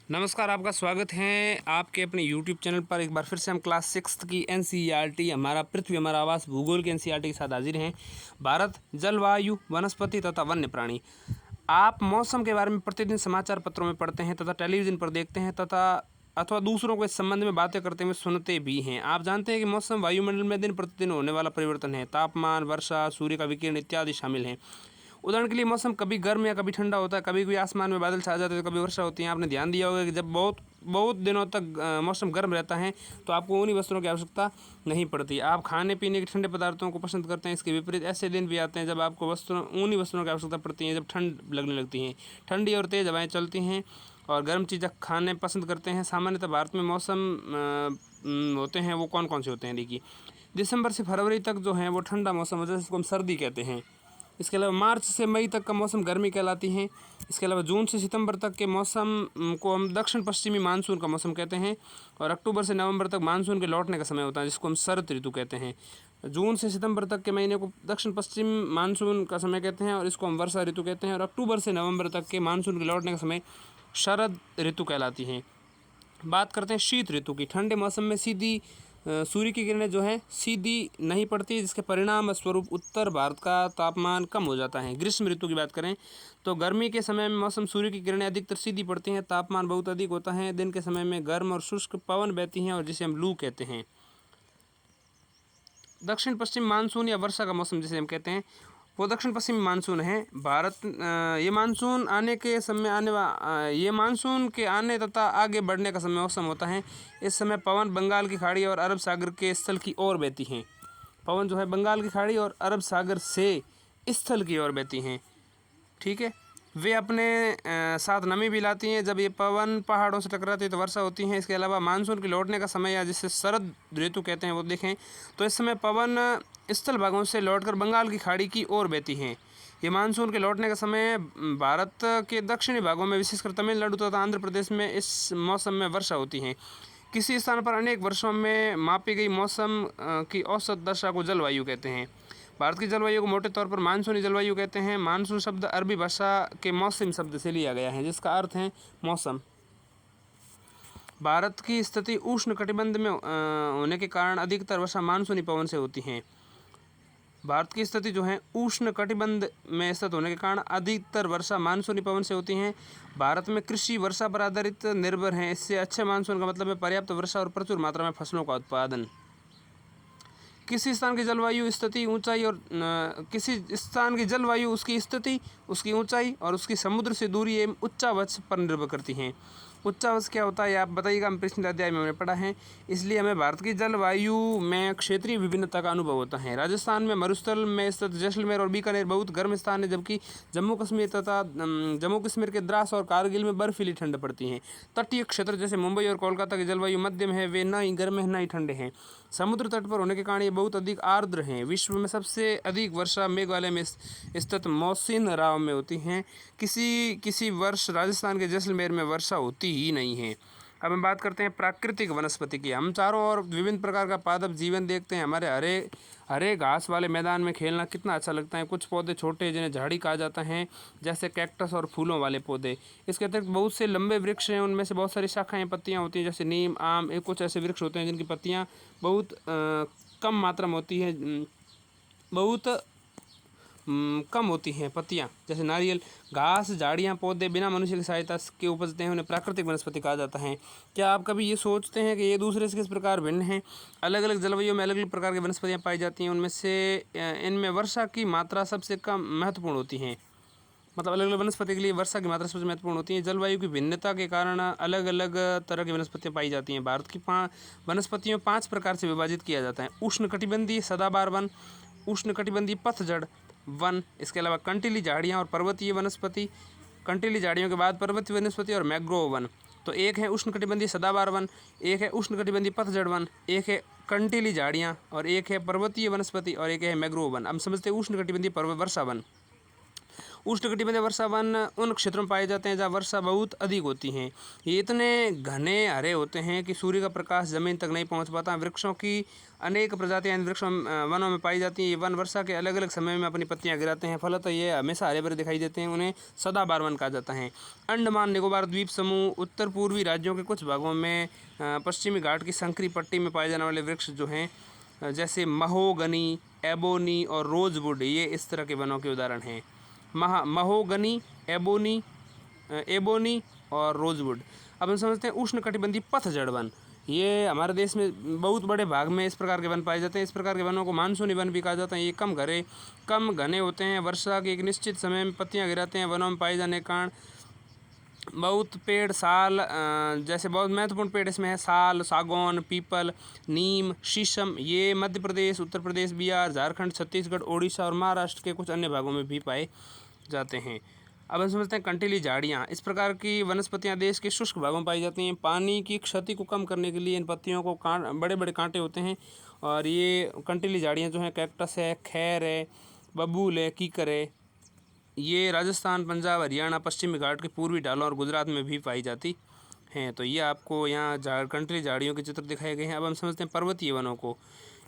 नमस्कार, आपका स्वागत है आपके अपने YouTube चैनल पर। एक बार फिर से हम क्लास 6 की NCERT हमारा पृथ्वी हमारा आवास भूगोल की NCERT के साथ हाजिर हैं। भारत, जलवायु, वनस्पति तथा वन्य प्राणी। आप मौसम के बारे में प्रतिदिन समाचार पत्रों में पढ़ते हैं तथा टेलीविज़न पर देखते हैं तथा अथवा दूसरों को इस संबंध में बातें करते हुए सुनते भी हैं। आप जानते हैं कि मौसम वायुमंडल में दिन प्रतिदिन होने वाला परिवर्तन है। तापमान, वर्षा, सूर्य का विकिरण इत्यादि शामिल हैं। उदाहरण के लिए मौसम कभी गर्म या कभी ठंडा होता है, कभी कोई आसमान में बादल छा जाते हैं तो कभी वर्षा होती है। आपने ध्यान दिया होगा कि जब बहुत बहुत दिनों तक मौसम गर्म रहता है तो आपको उन्हीं वस्त्रों की आवश्यकता नहीं पड़ती। आप खाने पीने के ठंडे पदार्थों को पसंद करते हैं। इसके विपरीत ऐसे दिन भी आते हैं जब आपको उन्हीं वस्त्रों की आवश्यकता पड़ती है जब ठंड लगने लगती है। ठंडी और तेज़ हवाएँ चलती हैं और गर्म चीज़ें खाने पसंद करते हैं। सामान्यतः भारत में मौसम होते हैं वो कौन कौन से होते हैं, देखिए। दिसंबर से फरवरी तक जो है वो ठंडा मौसम होता है जिसको हम सर्दी कहते हैं। इसके अलावा मार्च से मई तक का मौसम गर्मी कहलाती है। इसके अलावा जून से सितंबर तक के मौसम को हम दक्षिण पश्चिमी मानसून का मौसम कहते हैं। और अक्टूबर से नवंबर तक मानसून के लौटने का समय होता है जिसको हम शरद ऋतु कहते हैं। जून से सितंबर तक के महीने को दक्षिण पश्चिम मानसून का समय कहते हैं और इसको हम वर्षा ऋतु कहते हैं। और अक्टूबर से नवंबर तक के मानसून के लौटने का समय शरद ऋतु कहलाती है। बात करते हैं शीत ऋतु की। ठंडे मौसम में सीधी सूर्य की किरणें जो है सीधी नहीं पड़ती, जिसके परिणाम स्वरूप उत्तर भारत का तापमान कम हो जाता है। ग्रीष्म ऋतु की बात करें तो गर्मी के समय में मौसम सूर्य की किरणें अधिकतर सीधी पड़ती हैं, तापमान बहुत अधिक होता है। दिन के समय में गर्म और शुष्क पवन बहती हैं और जिसे हम लू कहते हैं। दक्षिण पश्चिम मानसून या वर्षा का मौसम जिसे हम कहते हैं वो दक्षिण पश्चिमी मानसून है। ये मानसून आने के समय ये मानसून के आने तथा आगे बढ़ने का समय मौसम होता है। इस समय पवन बंगाल की खाड़ी और अरब सागर के स्थल की ओर बहती हैं। पवन जो है बंगाल की खाड़ी और अरब सागर से स्थल की ओर बहती हैं, ठीक है। वे अपने साथ नमी भी लाती हैं। जब ये पवन पहाड़ों से टकराती है तो वर्षा होती है। इसके अलावा मानसून के लौटने का समय या जिसे शरद ऋतु कहते हैं वो देखें तो इस समय पवन स्थल भागों से लौटकर बंगाल की खाड़ी की ओर बहती हैं। ये मानसून के लौटने का समय भारत के दक्षिणी भागों में विशेषकर तमिलनाडु तथा आंध्र प्रदेश में इस मौसम में वर्षा होती है। किसी स्थान पर अनेक वर्षों में मापी गई मौसम की औसत दशा को जलवायु कहते हैं। भारत की जलवायु को मोटे तौर पर मानसूनी जलवायु कहते हैं। मानसून शब्द अरबी भाषा के मौसम शब्द से लिया गया है जिसका अर्थ है मौसम। भारत की स्थिति उष्ण कटिबंध में होने के कारण अधिकतर वर्षा मानसूनी पवन से होती है। भारत की स्थिति जो है उष्ण कटिबंध में स्थित होने के कारण अधिकतर वर्षा मानसूनी पवन से होती है। भारत में कृषि वर्षा पर आधारित निर्भर है। इससे अच्छे मानसून का मतलब है पर्याप्त वर्षा और प्रचुर मात्रा में फसलों का उत्पादन। किसी स्थान की जलवायु स्थिति ऊंचाई और किसी स्थान की जलवायु उसकी स्थिति, उसकी ऊंचाई और उसकी समुद्र से दूरी एवं उच्चावच पर निर्भर करती हैं। उच्चावच क्या होता है आप बताइएगा, हम पिछले अध्याय में हमने पढ़ा है। इसलिए हमें भारत की जलवायु में क्षेत्रीय विभिन्नता का अनुभव होता है। राजस्थान में मरुस्थल में स्थित जैसलमेर और बीकानेर बहुत गर्म स्थान है, जबकि जम्मू कश्मीर के द्रास और कारगिल में बर्फीली ठंड पड़ती है। तटीय क्षेत्र जैसे मुंबई और कोलकाता की जलवायु मध्यम है, वे न ही गर्म है न ही ठंडे हैं। समुद्र तट पर होने के कारण ये बहुत अधिक आर्द्र हैं। विश्व में सबसे अधिक वर्षा मेघालय में स्थित मौसिन राव में होती हैं। किसी वर्ष राजस्थान के जैसलमेर में वर्षा होती ही नहीं है। अब हम बात करते हैं प्राकृतिक वनस्पति की। हम चारों ओर विभिन्न प्रकार का पादप जीवन देखते हैं। हमारे हरे घास वाले मैदान में खेलना कितना अच्छा लगता है। कुछ पौधे छोटे जिन्हें झाड़ी कहा जाता है, जैसे कैक्टस और फूलों वाले पौधे। इसके अतिरिक्त बहुत से लंबे वृक्ष हैं, उनमें से बहुत सारी शाखाएं पत्तियां होती हैं, जैसे नीम, आम। कुछ ऐसे वृक्ष होते हैं जिनकी पत्तियां बहुत कम मात्रा में होती है, बहुत कम होती हैं पत्तियां, जैसे नारियल। घास, झाड़ियाँ, पौधे बिना मनुष्य की सहायता के उपजते हैं, उन्हें प्राकृतिक वनस्पति कहा जाता है। क्या आप कभी ये सोचते हैं कि ये दूसरे से किस प्रकार भिन्न हैं? अलग अलग जलवायु में अलग अलग प्रकार की वनस्पतियाँ पाई जाती हैं। उनमें से इनमें वर्षा की मात्रा सबसे कम महत्वपूर्ण होती है। मतलब अलग अलग वनस्पति के लिए वर्षा की मात्रा सबसे महत्वपूर्ण होती है। जलवायु की भिन्नता के कारण अलग अलग तरह की वनस्पतियाँ पाई जाती हैं। भारत की वनस्पतियों 5 प्रकार से विभाजित किया जाता है। उष्णकटिबंधीय सदाबहार वन, उष्णकटिबंधीय पतझड़ वन, इसके अलावा कंटीली झाड़ियाँ और पर्वतीय वनस्पति, कंटीली झाड़ियों के बाद पर्वतीय वनस्पति और मैंग्रोव वन। तो एक है उष्णकटिबंधीय सदाबहार वन, एक है उष्णकटिबंधीय पतझड़ वन, एक है कंटीली झाड़ियाँ और एक है पर्वतीय वनस्पति और एक है मैंग्रोव वन। अब समझते हैं उष्णकटिबंधीय वर्षा वन। उष्णकटिबंधीय वर्षा वन उन क्षेत्रों में पाए जाते हैं जहाँ वर्षा बहुत अधिक होती है। ये इतने घने हरे होते हैं कि सूर्य का प्रकाश जमीन तक नहीं पहुँच पाता। वृक्षों की अनेक प्रजातियाँ इन वनों में पाई जाती हैं। ये वन वर्षा के अलग अलग समय में अपनी पत्तियाँ गिराते हैं, फलतः ये हमेशा हरे भरे दिखाई देते हैं। उन्हें सदाबहार वन कहा जाता है। अंडमान निकोबार द्वीप समूह उत्तर पूर्वी राज्यों के कुछ भागों में पश्चिमी घाट की संकरी पट्टी में पाए जाने वाले वृक्ष जो हैं जैसे महोगनी, एबोनी और रोजवुड, ये इस तरह के वनों के उदाहरण हैं। महोगनी, एबोनी और रोजवुड। अब हम समझते हैं उष्णकटिबंधीय पतझड़ वन। ये हमारे देश में बहुत बड़े भाग में इस प्रकार के वन पाए जाते हैं। इस प्रकार के वनों को मानसूनी वन भी कहा जाता है। ये कम घने होते हैं, वर्षा के एक निश्चित समय में पत्तियां गिराते हैं। वनों में पाए जाने के कारण बहुत पेड़ जैसे बहुत महत्वपूर्ण पेड़ इसमें है साल, सागौन, पीपल, नीम, शीशम। ये मध्य प्रदेश, उत्तर प्रदेश, बिहार, झारखंड, छत्तीसगढ़, ओडिशा और महाराष्ट्र के कुछ अन्य भागों में भी पाए जाते हैं। अब हम समझते हैं कंटीली झाड़ियाँ। इस प्रकार की वनस्पतियाँ देश के शुष्क भागों में पाई जाती हैं। पानी की क्षति को कम करने के लिए इन पत्तियों को बड़े बड़े कांटे होते हैं। और ये कंटीली झाड़ियाँ जो हैं कैक्टस है, खैर है, बबूल है, कीकर है, ये राजस्थान, पंजाब, हरियाणा, पश्चिमी घाट के पूर्वी ढालों और गुजरात में भी पाई जाती हैं। तो ये आपको यहाँ कंटीली झाड़ियों के चित्र दिखाए गए हैं। अब हम समझते हैं पर्वतीय वनों को।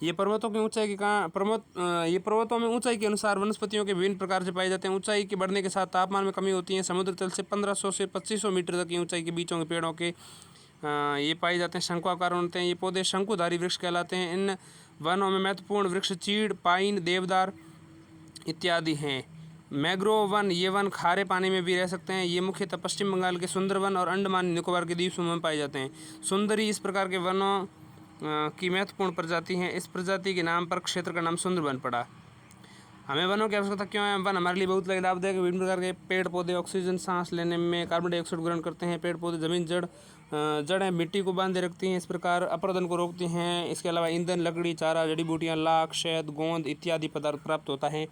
ये पर्वतों की ऊंचाई ये पर्वतों में ऊंचाई के अनुसार वनस्पतियों के विभिन्न प्रकार से पाए जाते हैं। ऊंचाई के बढ़ने के साथ तापमान में कमी होती है। समुद्र तल से 1500 से 2500 मीटर तक की ऊंचाई के बीचों के पेड़ों के ये पाए जाते हैं। शंकुआकार होते हैं। ये पौधे शंकुधारी वृक्ष कहलाते हैं। इन वनों में महत्वपूर्ण वृक्ष चीड़, पाइन, देवदार इत्यादि हैं। मैंग्रोव वन, ये वन खारे पानी में भी रह सकते हैं। ये मुख्यतः पश्चिम बंगाल के सुंदरवन और अंडमान निकोबार के द्वीप समूह में पाए जाते हैं। सुंदरी इस प्रकार के वनों की महत्वपूर्ण प्रजाति है। इस प्रजाति के नाम पर क्षेत्र का नाम सुंदरवन पड़ा। हमें वनों की आवश्यकता क्यों है? वन हमारे लिए बहुत लाभदायक है। विभिन्न प्रकार के पेड़ पौधे ऑक्सीजन सांस लेने में, कार्बन डाइऑक्साइड ग्रहण करते हैं। पेड़ पौधे जमीन जड़ें मिट्टी को बांधे रखती हैं, इस प्रकार अपरदन को रोकती हैं। इसके अलावा ईंधन, लकड़ी, चारा, जड़ी बूटियाँ, लाख, शहद, गोंद इत्यादि पदार्थ प्राप्त होता है।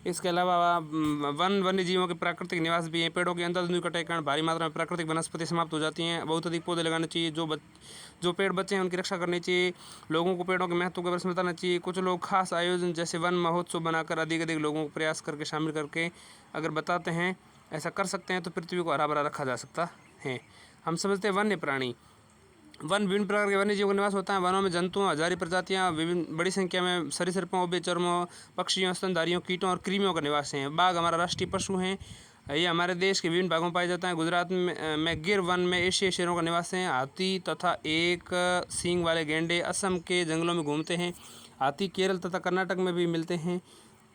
इसके अलावा वन्य जीवों के प्राकृतिक निवास भी हैं। पेड़ों की अंधाधुंधी कटाई के कारण भारी मात्रा में प्राकृतिक वनस्पति समाप्त हो जाती हैं। बहुत अधिक पौधे लगाने चाहिए। जो पेड़ बचे हैं उनकी रक्षा करनी चाहिए। लोगों को पेड़ों के महत्व के बारे में बताना चाहिए। कुछ लोग खास आयोजन जैसे वन महोत्सव बनाकर अधिक लोगों को प्रयास करके शामिल करके अगर बताते हैं, ऐसा कर सकते हैं तो पृथ्वी को हरा भरा रखा जा सकता है। हम समझते हैं वन्य प्राणी। वन विभिन्न प्रकार के वन्य जीवों का निवास होता है। वनों में जंतुओं, हजारी प्रजातियां, विभिन्न बड़ी संख्या में सरीसृपों, उभयचरों, पक्षियों, स्तनधारियों, कीटों और कृमियों का निवास है। बाघ हमारा राष्ट्रीय पशु है। ये हमारे देश के विभिन्न भागों में पाया जाता है। गुजरात में गिर वन में एशियाई शेरों का निवास है। हाथी तथा एक सींग वाले गैंडे असम के जंगलों में घूमते हैं। हाथी केरल तथा कर्नाटक में भी मिलते हैं।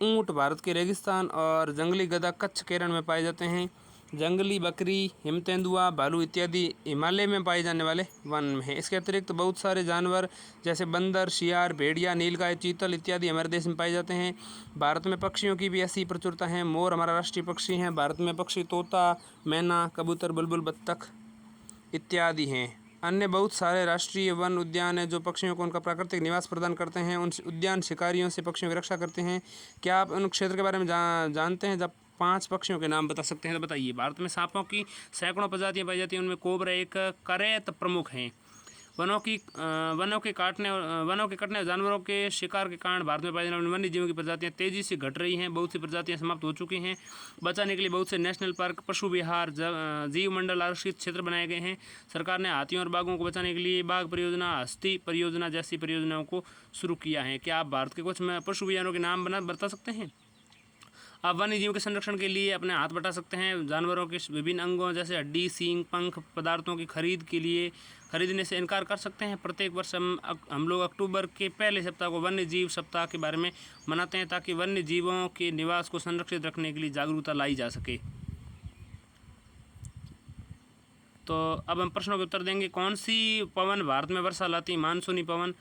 ऊँट भारत के रेगिस्तान और जंगली गधा कच्छ, केरल में पाए जाते हैं। जंगली बकरी, हिम तेंदुआ, भालू इत्यादि हिमालय में पाए जाने वाले वन में है। इसके अतिरिक्त बहुत सारे जानवर जैसे बंदर, शियार, भेड़िया, नीलगाय, चीतल इत्यादि हमारे देश में पाए जाते हैं। भारत में पक्षियों की भी ऐसी प्रचुरता है। मोर हमारा राष्ट्रीय पक्षी है। भारत में पक्षी तोता, मैना, कबूतर, बुलबुल, बत्तख इत्यादि हैं। अन्य बहुत सारे राष्ट्रीय वन उद्यान हैं जो पक्षियों को उनका प्राकृतिक निवास प्रदान करते हैं। उन उद्यान शिकारियों से पक्षियों की रक्षा करते हैं। क्या आप उन क्षेत्र के बारे में जानते हैं? जब 5 पक्षियों के नाम बता सकते हैं तो बताइए। भारत में सांपों की सैकड़ों प्रजातियां पाई जाती हैं। उनमें कोबरा एक करैत प्रमुख हैं। वनों के कटने जानवरों के शिकार के कारण भारत में पाए जाने वाले वन्य जीवों की प्रजातियां तेजी से घट रही हैं। बहुत सी प्रजातियां समाप्त हो चुकी हैं। बचाने के लिए बहुत से नेशनल पार्क, पशु विहार, जीव मंडल आरक्षित क्षेत्र बनाए गए हैं। सरकार ने हाथियों और बाघों को बचाने के लिए बाघ परियोजना, हस्ती परियोजना जैसी परियोजनाओं को शुरू किया है। क्या आप भारत के कुछ पशु विहारों के नाम बता सकते हैं? आप वन्य जीवों के संरक्षण के लिए अपने हाथ बटा सकते हैं। जानवरों के विभिन्न अंगों जैसे हड्डी, सींग, पंख पदार्थों की खरीदने से इनकार कर सकते हैं। प्रत्येक वर्ष हम लोग अक्टूबर के पहले सप्ताह को वन्य जीव सप्ताह के बारे में मनाते हैं ताकि वन्य जीवों के निवास को संरक्षित रखने के लिए जागरूकता लाई जा सके। तो अब हम प्रश्नों के उत्तर देंगे। कौन सी पवन भारत में वर्षा लाती? मानसूनी पवन,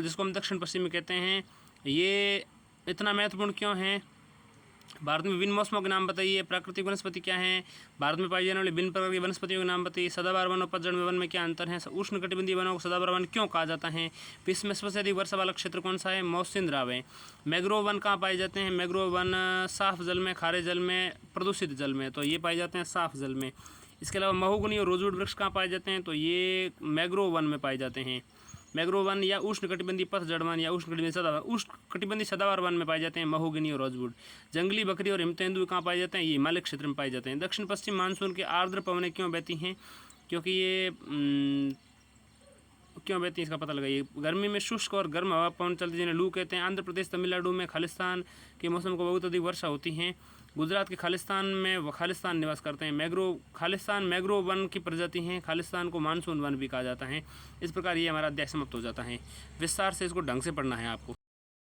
जिसको हम दक्षिण पश्चिमी कहते हैं। ये इतना महत्वपूर्ण क्यों है? भारत में विभिन्न मौसमों के नाम बताइए। प्राकृतिक वनस्पति क्या है? भारत में पाई जाने वाली विभिन्न प्रकार की वनस्पतियों के नाम बताइए। सदाबहार वन और पतझड़ वन में क्या अंतर है? उष्णकटिबंधीय वनों को सदाबहार वन क्यों कहा जाता है? विश्व में सबसे अधिक वर्षा वाला क्षेत्र कौन सा है? मौसिन राव है। मैंग्रोव वन कहाँ पाए जाते हैं? मैंग्रोव वन साफ जल में, खारे जल में, प्रदूषित जल में। तो ये पाए जाते हैं साफ जल में। इसके अलावा महोगनी और रोजवुड वृक्ष कहाँ पाए जाते हैं? तो ये मैंग्रोव वन में पाए जाते हैं। मैंग्रोव वन या उष्णकटिबंधीय पतझड़ वन या उष्णकटिबंधीय सदाबहार, उष्णकटिबंधीय सदाबहार वन में पाए जाते हैं महोगनी और रोजवुड। जंगली बकरी और हिमतेंदु कहाँ पाए जाते हैं? ये हिमालय क्षेत्र में पाए जाते हैं। दक्षिण पश्चिम मानसून के आर्द्र पवनें क्यों बहती हैं? क्योंकि ये क्यों बहती है इसका पता लगाइए। गर्मी में शुष्क और गर्म हवा पवन चलती जिन्हें लू कहते हैं। आंध्र प्रदेश तमिलनाडु में खालिस्तान के मौसम को बहुत अधिक वर्षा होती है। गुजरात के खालिस्तान में व खालिस्तान निवास करते हैं। खालिस्तान मैंग्रोव वन की प्रजाति हैं। खालिस्तान को मानसून वन भी कहा जाता है। इस प्रकार ये हमारा अध्याय समाप्त हो जाता है। विस्तार से इसको ढंग से पढ़ना है आपको।